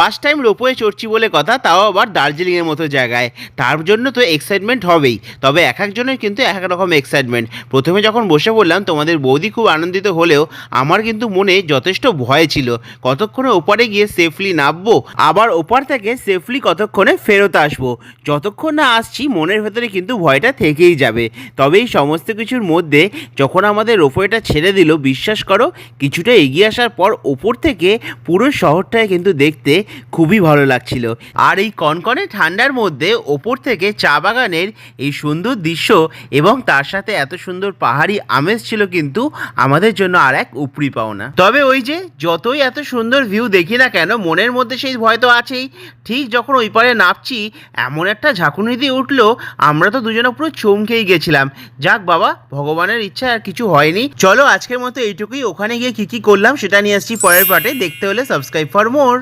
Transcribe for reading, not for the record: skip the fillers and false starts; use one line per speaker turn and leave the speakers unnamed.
First time ropeway চড়ছি বলে কথা, তাও আবার দার্জিলিংয়ের মতো জায়গায়। তার জন্য তো এক্সাইটমেন্ট হবেই, তবে এক একজনের কিন্তু এক এক রকম এক্সাইটমেন্ট। প্রথমে যখন বসে পড়লাম তোমাদের বৌদি খুব আনন্দিত হলেও আমার কিন্তু মনে যথেষ্ট ভয় ছিল, কতক্ষণে ওপারে গিয়ে সেফলি নামবো, আবার ওপার থেকে সেফলি কতক্ষণে ফেরত আসবো। যতক্ষণ না আসছি মনের ভেতরে কিন্তু ভয়টা থেকেই যাবে। তবে এই সমস্ত কিছুর মধ্যে যখন আমাদের রোপওয়েটা ছেড়ে দিল, বিশ্বাস করো কিছুটা এগিয়ে আসার পর ওপর থেকে পুরো শহরটায় কিন্তু দেখতে খুবই ভালো লাগছিল। আর এই কনকনে ঠান্ডার মধ্যে ওপর থেকে চা বাগানের এই সুন্দর দৃশ্য এবং তার সাথে এত সুন্দর পাহাড়ি আমেজ ছিল কিন্তু আমাদের জন্য আর এক উপরি পাওনা। তবে ওই যে যতই এত সুন্দর ভিউ দেখি না কেন, মনের মধ্যে সেই ভয় তো আছেই। ঠিক যখন ওই পারে নামছি এমন একটা ঝাঁকুনি দিয়ে উঠলো, আমরা তো দুজনে পুরো চমকেই গেছিলাম। যাক বাবা, ভগবানের ইচ্ছা আর কিছু হয়নি। চলো আজকের মতো এইটুকুই। ওখানে গিয়ে কি কি করলাম সেটা নিয়ে আসছি পরের পার্টে। দেখতে হলে সাবস্ক্রাইব ফর মোর।